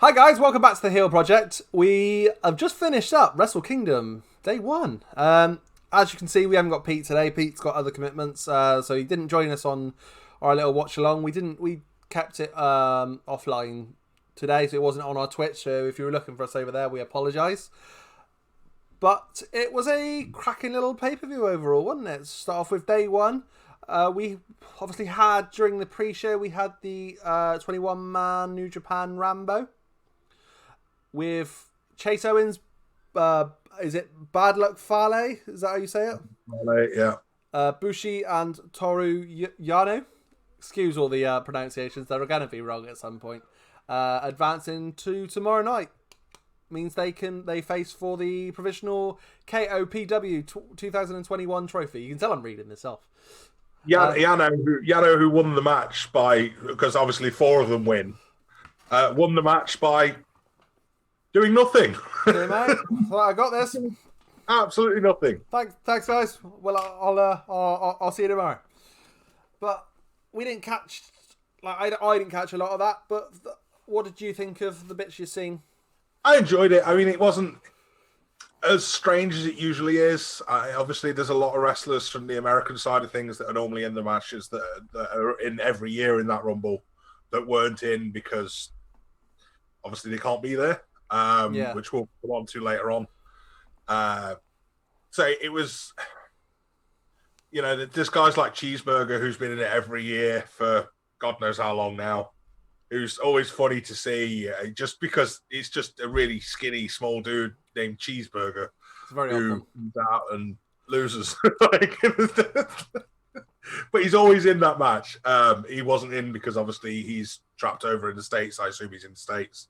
Hi guys, welcome back to the Heel Project. We have just finished up Wrestle Kingdom Day 1. As you can see, we haven't got Pete today. Pete's got other commitments, so he didn't join us on our little watch along. We kept it offline today, so it wasn't on our Twitch. So if you were looking for us over there, we apologise. But it was a cracking little pay-per-view overall, wasn't it? Start off with Day 1. We obviously had, during the pre-show, we had the 21-man New Japan Rambo with Chase Owens. Is it Bad Luck Fale? Is that how you say it? Fale, yeah. Bushi and Toru Yano. Excuse all the pronunciations. They're going to be wrong at some point. Advancing to tomorrow night. Means they face for the provisional KOPW 2021 trophy. You can tell I'm reading this off. Yano, who won the match because obviously four of them win, won the match by doing nothing. Okay, mate. Well, I got this. Absolutely nothing. Thanks, guys. Well, I'll see you tomorrow. But we didn't catch, I didn't catch a lot of that. But what did you think of the bits you've seen? I enjoyed it. I mean, it wasn't as strange as it usually is. Obviously, there's a lot of wrestlers from the American side of things that are normally in the matches that are in every year in that Rumble that weren't in because obviously they can't be there, which we'll come on to later on. So it was, there's guys like Cheeseburger who's been in it every year for God knows how long now, who's always funny to see just because it's just a really skinny, small dude named Cheeseburger who comes out and loses. But he's always in that match. He wasn't in because obviously he's trapped over in the States. I assume he's in the States,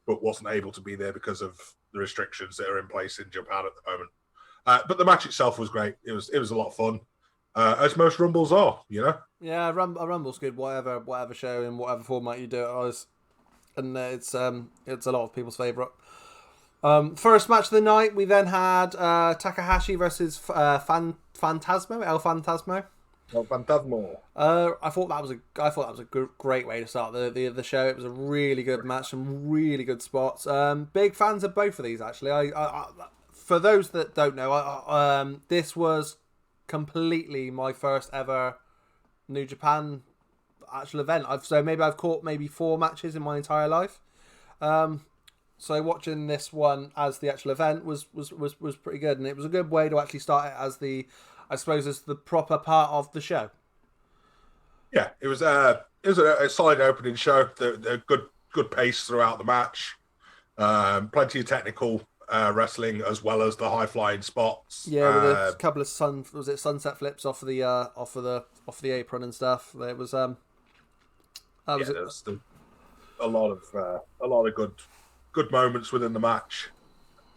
but wasn't able to be there because of the restrictions that are in place in Japan at the moment. But the match itself was great. It was a lot of fun. As most Rumbles are, Yeah, a Rumble's good. Whatever show in whatever format you do it as, and it's a lot of people's favourite. First match of the night, we then had Takahashi versus Phantasmo, El Phantasmo. El Phantasmo. I thought that was a great way to start the show. It was a really good match, some really good spots. Big fans of both of these actually. I for those that don't know, this was completely my first ever New Japan actual event. I've caught maybe 4 matches in my entire life. So watching this one as the actual event was pretty good, and it was a good way to actually start it as the proper part of the show. Yeah, it was a solid opening show. The good pace throughout the match. Plenty of technical wrestling as well as the high flying spots. Yeah, with a couple of sunset flips off of the apron and stuff. It was a lot of good moments within the match.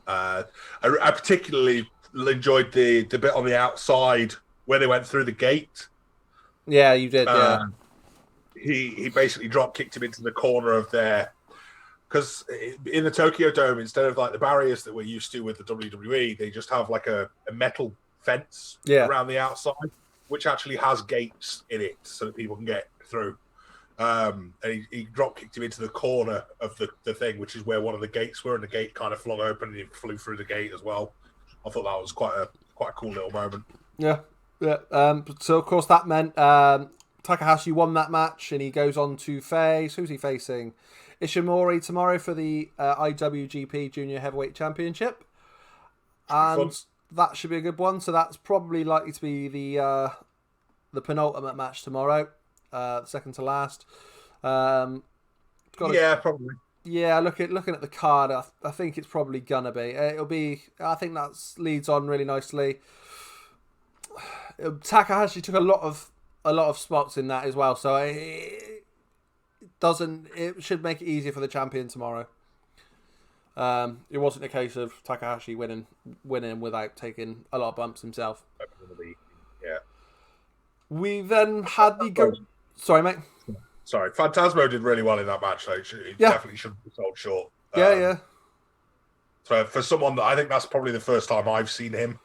I particularly enjoyed the bit on the outside where they went through the gate. Yeah, you did. Yeah, he basically drop kicked him into the corner of there. Because in the Tokyo Dome, instead of like the barriers that we're used to with the WWE, they just have like a metal fence around the outside, which actually has gates in it so that people can get through. And he drop kicked him into the corner of the thing, which is where one of the gates were, and the gate kind of flung open and he flew through the gate as well. I thought that was quite a cool little moment. Yeah. So of course that meant Takahashi won that match, and he goes on to face. Who's he facing? Ishimori tomorrow for the IWGP Junior Heavyweight Championship, and that should be a good one. So that's probably likely to be the penultimate match tomorrow, second to last. Probably. Yeah, looking at the card, I think it's probably gonna be. It'll be. I think that leads on really nicely. Takahashi took a lot of spots in that as well, so it should make it easier for the champion tomorrow. It wasn't a case of Takahashi winning without taking a lot of bumps himself. Yeah. We then had Sorry, mate. Sorry, Phantasmo did really well in that match. Though. He definitely shouldn't be sold short. Yeah. So for someone that I think that's probably the first time I've seen him.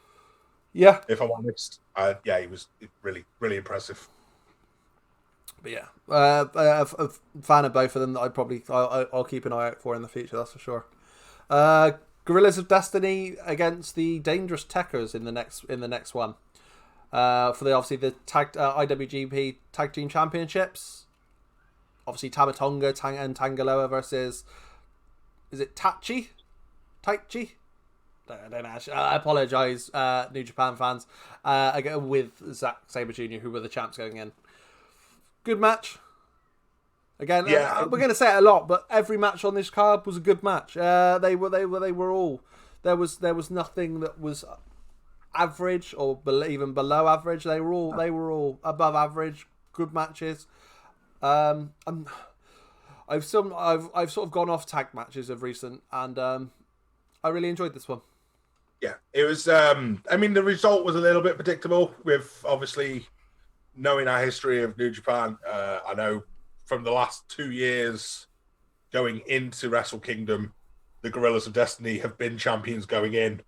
Yeah. If I'm honest, he was really, really impressive. But yeah, a fan of both of them that I'll keep an eye out for in the future. That's for sure. Gorillas of Destiny against the Dangerous Techers in the next one. For the IWGP Tag Team Championships. Obviously Tamatonga and Tangaloa versus, is it Taichi? I don't know. I apologise, New Japan fans. With Zack Sabre Jr., who were the champs going in. Good match. Again, Yeah. we're going to say it a lot, but every match on this card was a good match. They were all. There was nothing that was average or even below average. They were all above average. Good matches. I've sort of gone off tag matches of recent, and I really enjoyed this one. Yeah, it was. I mean, the result was a little bit predictable. With obviously knowing our history of New Japan, I know from the last 2 years going into Wrestle Kingdom, the Gorillas of Destiny have been champions going in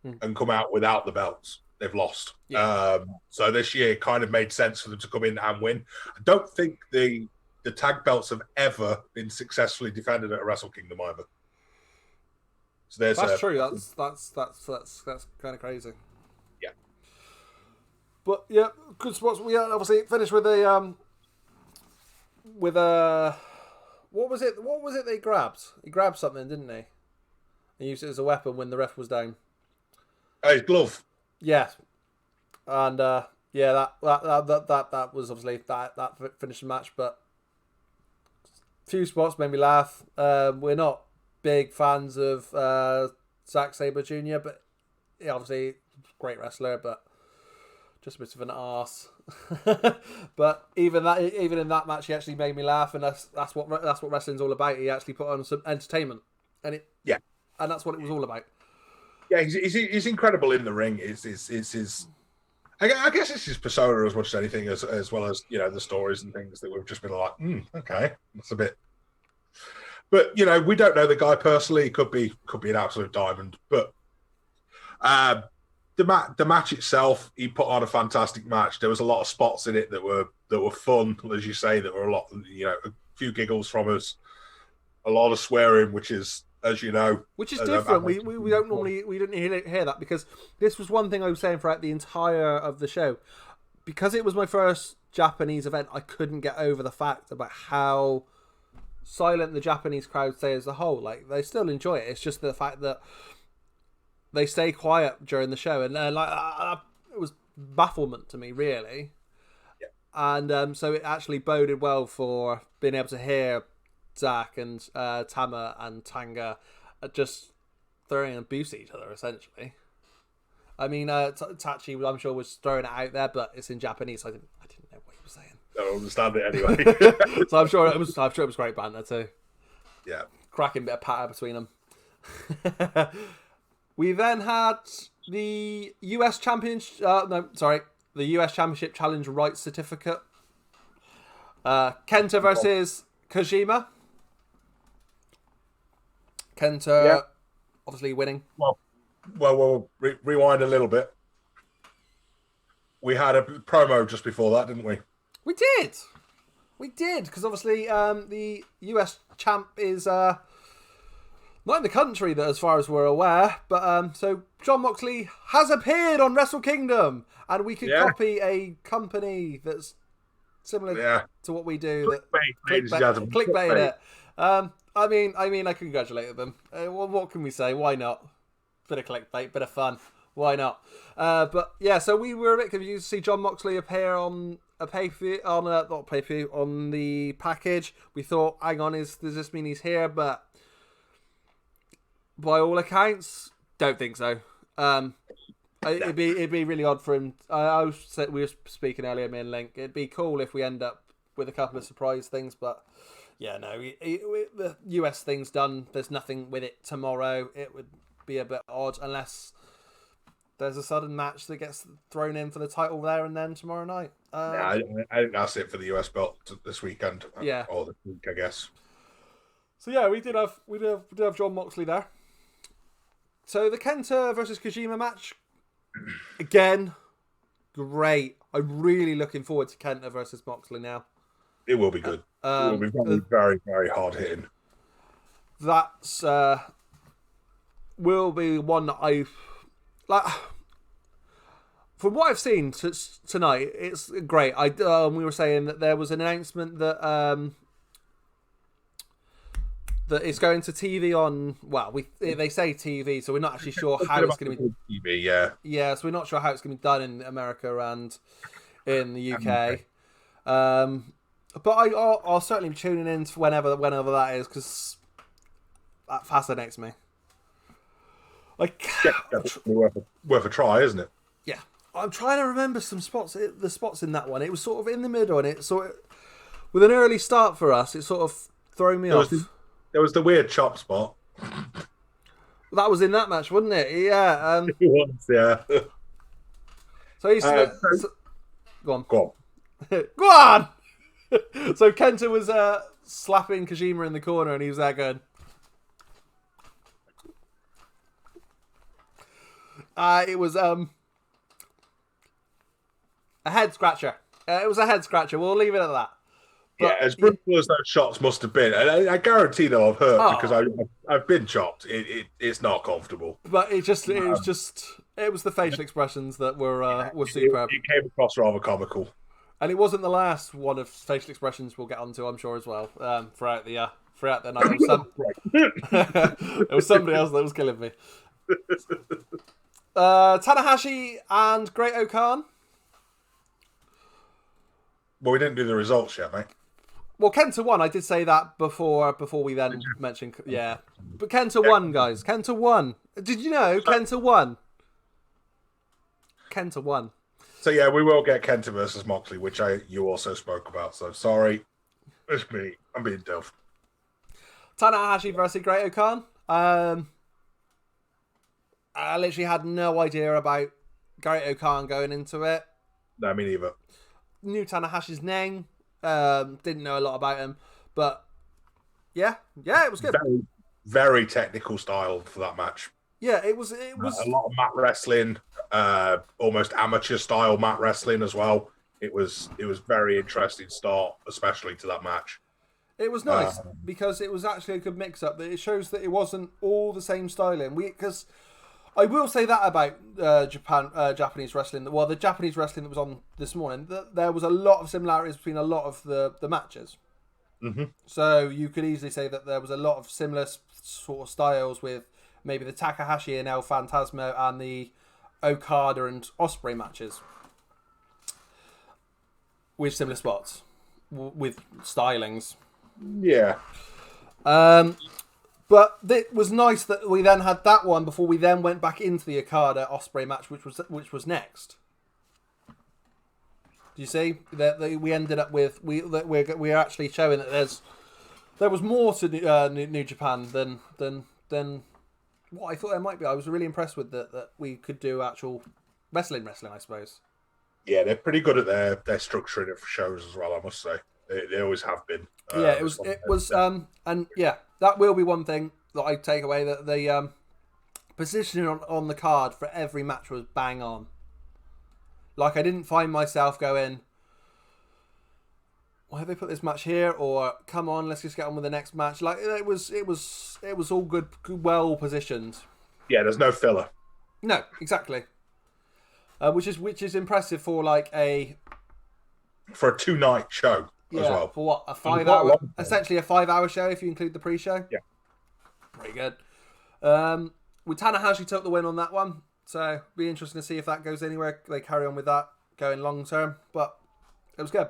and come out without the belts. They've lost. Yeah. So this year kind of made sense for them to come in and win. I don't think the tag belts have ever been successfully defended at a Wrestle Kingdom either. So that's true. That's kind of crazy. Yeah. But yeah, good spots. We obviously finished with a what was it? What was it they grabbed? He grabbed something, didn't he? And used it as a weapon when the ref was down. Oh, his glove. Yeah. And yeah, that was obviously that finished the match, but few spots made me laugh. We're not big fans of Zack Sabre Jr., but yeah, obviously great wrestler, but just a bit of an arse. But even in that match, he actually made me laugh, and that's what wrestling's all about. He actually put on some entertainment, and that's what it was all about. Yeah, he's incredible in the ring. Is his. I guess it's his persona as much as anything, as well as the stories and things that we've just been like, okay, that's a bit. But we don't know the guy personally. He could be an absolute diamond. But the match itself, he put on a fantastic match. There was a lot of spots in it that were fun, as you say. That were a lot, a few giggles from us, a lot of swearing, which is, as you know, which is different. We don't normally didn't hear that, because this was one thing I was saying throughout the entire of the show. Because it was my first Japanese event, I couldn't get over the fact about how silent the Japanese crowd stay as a whole. Like, they still enjoy it. It's just the fact that they stay quiet during the show, and it was bafflement to me, really. Yeah. And so it actually boded well for being able to hear Zack and Tama and Tanga just throwing abuse at each other, essentially. I mean, Tachi, I'm sure, was throwing it out there, but it's in Japanese, so I didn't know what he was saying. I don't understand it anyway. So I'm sure it was great banter too. Yeah, cracking bit of patter between them. We then had the US Championship. The US Championship Challenge Rights Certificate. Kenta versus Kojima. Kenta, obviously winning. Well, rewind a little bit. We had a promo just before that, didn't we? We did, because obviously the US champ is not in the country, that as far as we're aware, but so Jon Moxley has appeared on Wrestle Kingdom, and we could copy a company that's similar to what we do. Clickbait it. I mean, I congratulated them. What can we say? Why not? Bit of clickbait, bit of fun. Why not? But yeah, so we were a bit confused to see Jon Moxley appear on a on the package. We thought, hang on, does this mean he's here? But by all accounts, don't think so. It'd be really odd for him. We were speaking earlier, me and Link. It'd be cool if we end up with a couple of surprise things, but yeah, no. The US thing's done. There's nothing with it tomorrow. It would be a bit odd unless there's a sudden match that gets thrown in for the title there and then tomorrow night. I think that's it for the US belt this weekend. Yeah, or this week, I guess. So yeah, we did have Jon Moxley there. So the Kenta versus Kojima match, again, great. I'm really looking forward to Kenta versus Moxley now. It will be good. It will be very, very, very hard hitting. That's will be one that I've like. From what I've seen tonight, it's great. We were saying that there was an announcement that that it's going to TV on. Well, they say TV, so we're not actually sure how it's going to be. TV, yeah. Yeah, so we're not sure how it's going to be done in America and in the UK. But I'll certainly be tuning in to whenever that is, because that fascinates me. Like, worth a try, isn't it? Yeah, I'm trying to remember some spots. The spots in that one, it was sort of in the middle, and it sort of, with an early start for us, it sort of threw me off. There was the weird chop spot. That was in that match, wasn't it? Yeah. It was, yeah. So he's go on. Go on. Go on. So Kenta was slapping Kojima in the corner, and he was there going. It was a head scratcher. It was a head scratcher. We'll leave it at that. But, yeah, as brutal as those shots must have been, and I guarantee they'll have hurt because I've been chopped. It's not comfortable. But it was the facial expressions that were superb. It came across rather comical, and it wasn't the last one of facial expressions we'll get onto, I'm sure, as well. Throughout the night, it was somebody else that was killing me. Tanahashi and Great Okan. Well, we didn't do the results yet, mate. Well, Kenta won. I did say that before we then mentioned. Yeah. But Kenta won, guys. Kenta won. Did you know Kenta won? Kenta won. So, yeah, we will get Kenta versus Moxley, which you also spoke about. So, sorry. It's me. I'm being daft. Tanahashi versus Great Okan. I literally had no idea about Great Okan going into it. No, me neither. Knew Tanahashi's name. Didn't know a lot about him, but yeah, it was good. Very, very technical style for that match. Yeah, it was a lot of mat wrestling, almost amateur style mat wrestling as well. It was very interesting start, especially to that match. It was nice because it was actually a good mix up. It shows that it wasn't all the same styling. Because I will say that about Japanese wrestling. Well, the Japanese wrestling that was on this morning, there was a lot of similarities between a lot of the matches. Mm-hmm. So you could easily say that there was a lot of similar sort of styles with maybe the Takahashi and El Phantasmo and the Okada and Ospreay matches with similar spots, with stylings. Yeah. But it was nice that we then had that one before we then went back into the Okada Ospreay match, which was next. Do you see that we ended up with we're actually showing that there was more to New Japan than what I thought there might be. I was really impressed with that we could do actual wrestling, I suppose. Yeah, they're pretty good at their structuring it for shows as well. I must say they always have been. Yeah, it was, and yeah. That will be one thing that I take away, that the positioning on the card for every match was bang on. Like, I didn't find myself going, why have they put this match here? Or, come on, let's just get on with the next match. Like, it was all good, well positioned. Yeah, there's no filler. No, exactly. Which is impressive for a 2-night show. Yeah, as well. For what, essentially a 5-hour show if you include the pre-show? Yeah. Pretty good. With Tanahashi took the win on that one, so be interesting to see if that goes anywhere. They carry on with that going long term, but it was good.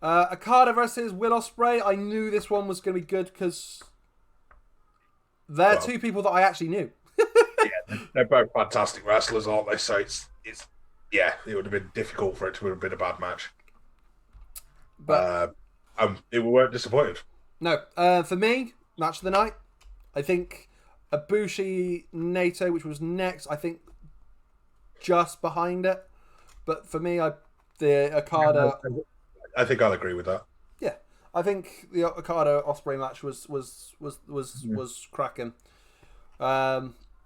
Okada versus Will Ospreay. I knew this one was going to be good because they're two people that I actually knew. Yeah, they're both fantastic wrestlers, aren't they? So it's it would have been difficult for it to have been a bad match. But we weren't disappointed. No, for me, match of the night, I think Ibushi Naito, which was next, I think just behind it. But for me, the Okada. I think I'll agree with that. Yeah, I think the Okada Ospreay match was cracking.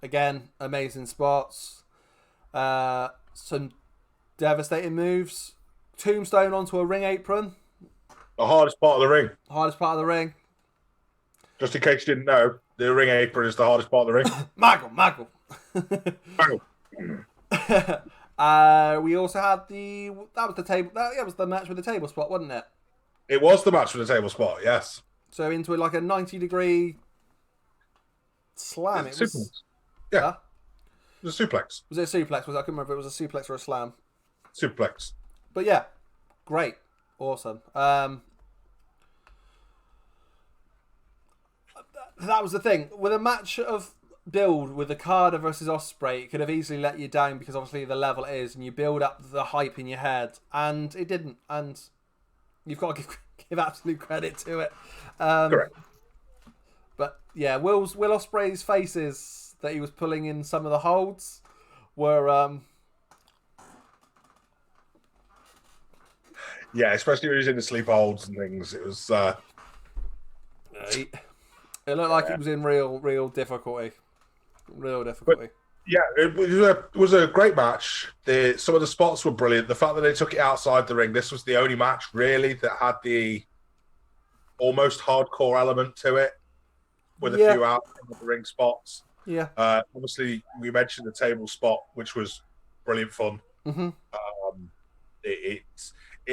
Again, amazing spots. Some devastating moves. Tombstone onto a ring apron. The hardest part of the ring. Hardest part of the ring. Just in case you didn't know, the ring apron is the hardest part of the ring. Maggle. Oh. We also had that was the table. That was the match with the table spot, wasn't it? It was the match for the table spot, yes. So into like a 90-degree slam. It was. Suplex. Yeah. Huh? It was a suplex. Was it a suplex? I couldn't remember if it was a suplex or a slam. Suplex. But yeah, great, awesome. That was the thing with a match of build with Okada versus Ospreay. It could have easily let you down because obviously the level it is, and you build up the hype in your head, and it didn't. And you've got to give absolute credit to it. Correct. But yeah, Will Ospreay's faces that he was pulling in some of the holds were. Yeah, especially when he was in the sleep holds and things. It was. It looked like it was in real difficulty. Real difficulty. But, yeah, it was a great match. Some of the spots were brilliant. The fact that they took it outside the ring, this was the only match really that had the almost hardcore element to it, with a few out of the ring spots. Yeah. Obviously, we mentioned the table spot, which was brilliant fun. Mm-hmm.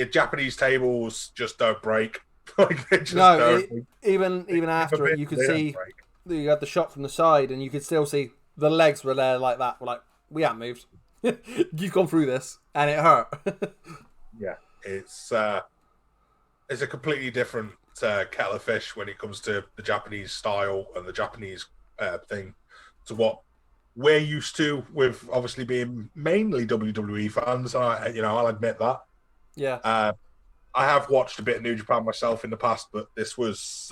Japanese tables just don't break. Like, they just don't. Even after it, you could see you had the shot from the side, and you could still see the legs were there like that. We're like, we haven't moved. You've gone through this, and it hurt. Yeah, it's a completely different kettle of fish when it comes to the Japanese style and the Japanese thing to what we're used to, with obviously being mainly WWE fans. I'll admit that. Yeah. I have watched a bit of New Japan myself in the past, but this was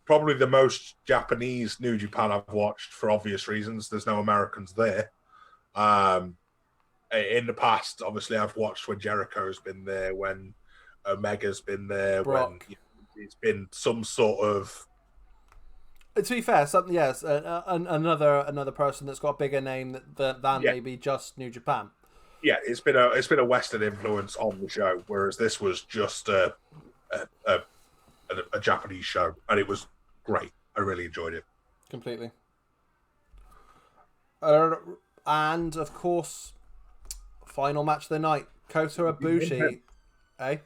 probably the most Japanese New Japan I've watched for obvious reasons. There's no Americans there. In the past, obviously, I've watched when Jericho's been there, when Omega's been there, Brock. when it's been some sort of. To be fair, another person that's got a bigger name than maybe just New Japan. Yeah, it's been a Western influence on the show, whereas this was just a Japanese show, and it was great. I really enjoyed it completely. And of course, final match of the night: Kota Ibushi. It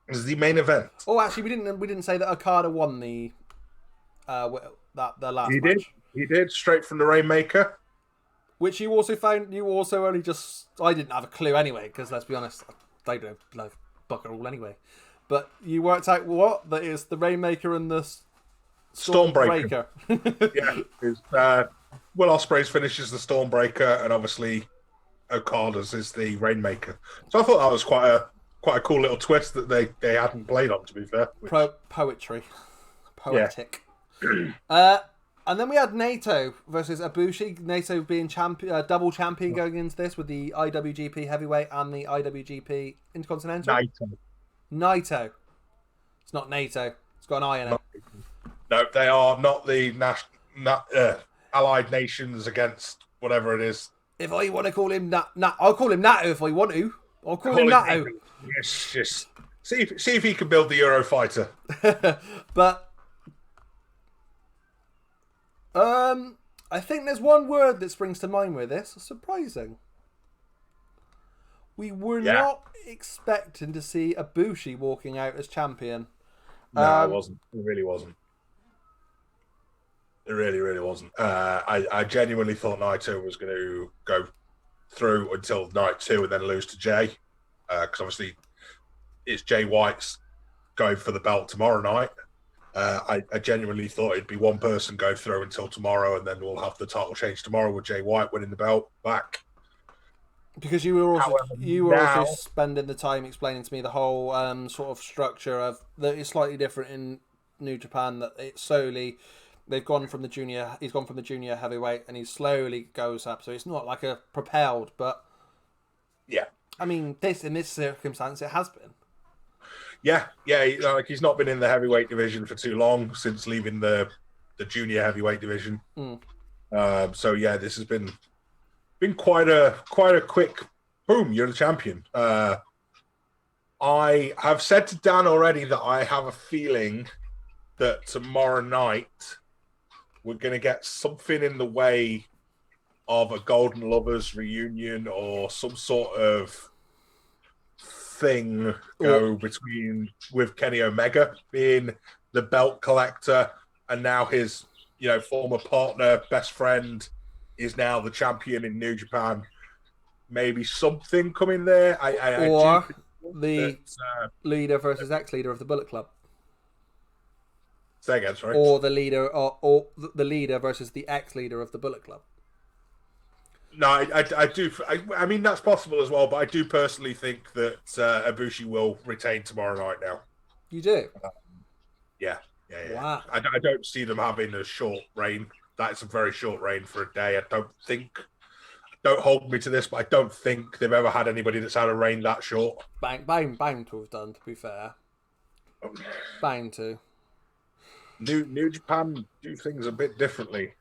was the main event. Oh, actually, we didn't say that Okada won the last match. He did straight from the Rainmaker. Which you also found, only just... I didn't have a clue anyway, because let's be honest, they don't like bugger all anyway. But you worked out what? That is the Rainmaker and the Stormbreaker. Yeah. Will Ospreay's finishes the Stormbreaker, and obviously Okada's is the Rainmaker. So I thought that was quite a cool little twist that they hadn't played on, to be fair. Poetry. Poetic. Yeah. And then we had Naito versus Ibushi. Naito being double champion going into this with the IWGP Heavyweight and the IWGP Intercontinental. Naito. It's not NATO. It's got an I in it. No, they are not the Allied Nations against whatever it is. If I want to call him I'll call him Nato if I want to. I'll call him Nato. Yes, just see if he can build the Eurofighter. But I think there's one word that springs to mind with this. Surprising. We were not expecting to see Ibushi walking out as champion. No, it wasn't. It really wasn't. It really, really wasn't. I genuinely thought Naito was going to go through until night 2 and then lose to Jay. Because obviously it's Jay White's going for the belt tomorrow night. I genuinely thought it'd be one person going through until tomorrow, and then we'll have the title change tomorrow with Jay White winning the belt back. Because you were also spending the time explaining to me the whole sort of structure of that it's slightly different in New Japan. That it's slowly he's gone from the junior heavyweight, and he slowly goes up. So it's not like a propelled, but yeah. I mean, in this circumstance, it has been. Yeah, like he's not been in the heavyweight division for too long since leaving the junior heavyweight division. So yeah, this has been quite a quick boom. You're the champion. I have said to Dan already that I have a feeling that tomorrow night we're going to get something in the way of a Golden Lovers reunion or some sort of thing go between with Kenny Omega being the belt collector and now his former partner, best friend, is now the champion in New Japan. Maybe something coming there. Or the leader versus ex-leader of the Bullet Club. Say again, sorry. Or the leader, or the leader versus the ex-leader of the Bullet Club. No, I do. I mean, that's possible as well, but I do personally think that Ibushi will retain tomorrow night now. You do? Yeah. Wow. I don't see them having a short reign. That's a very short reign for a day. I don't think. Don't hold me to this, but I don't think they've ever had anybody that's had a reign that short. Bound to have done, to be fair. Bound to. New Japan do things a bit differently.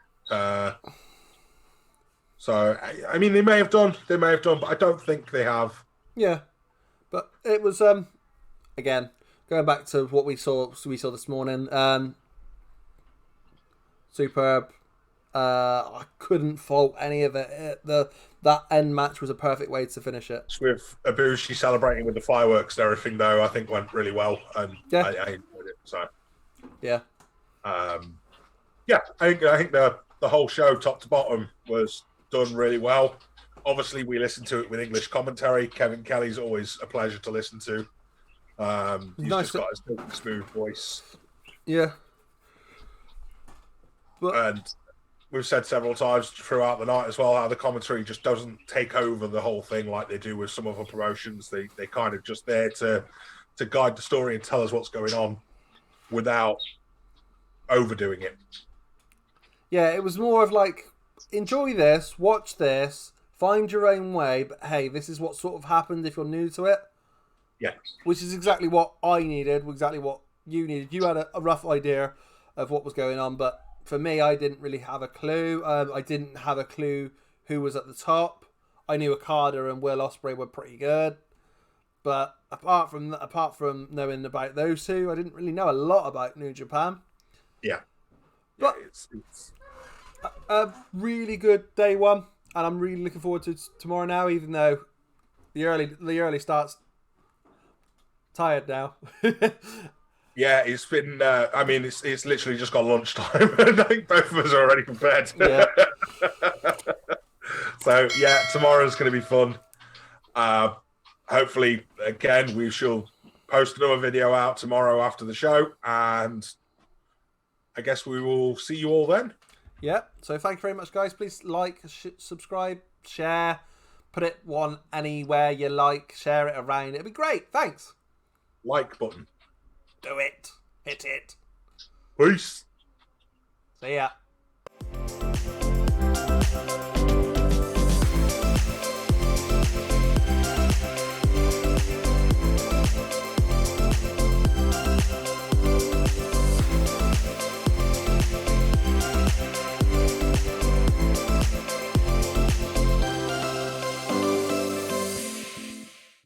So, I mean, they may have done, but I don't think they have. Yeah. But it was, again, going back to what we saw this morning, superb. I couldn't fault any of it. That end match was a perfect way to finish it. With Ibushi celebrating with the fireworks and everything, though, I think went really well, and I enjoyed it. So, yeah, I think the whole show, top to bottom, was done really well. Obviously, we listened to it with English commentary. Kevin Kelly's always a pleasure to listen to. He's just got a smooth voice. Yeah, and we've said several times throughout the night as well how the commentary just doesn't take over the whole thing like they do with some other promotions. They kind of just there to guide the story and tell us what's going on without overdoing it. Yeah, it was more of like, enjoy this, watch this, find your own way, but hey, this is what sort of happened if you're new to it. Yeah. Which is exactly what I needed, exactly what you needed. You had a rough idea of what was going on, but for me, I didn't really have a clue. I didn't have a clue who was at the top. I knew Okada and Will Ospreay were pretty good, but apart from knowing about those two, I didn't really know a lot about New Japan. Yeah, but it's a really good day one, and I'm really looking forward to tomorrow now. Even though the early start's tired now. Yeah, it's been. I mean, it's literally just got lunchtime, and I think both of us are already prepared. Yeah. So yeah, tomorrow's going to be fun. Hopefully, again, we shall post another video out tomorrow after the show, and I guess we will see you all then. Yeah. So thank you very much, guys. Please like, subscribe, share, put it one anywhere you like, share it around. It'd be great. Thanks. Like button. Do it. Hit it. Peace. See ya.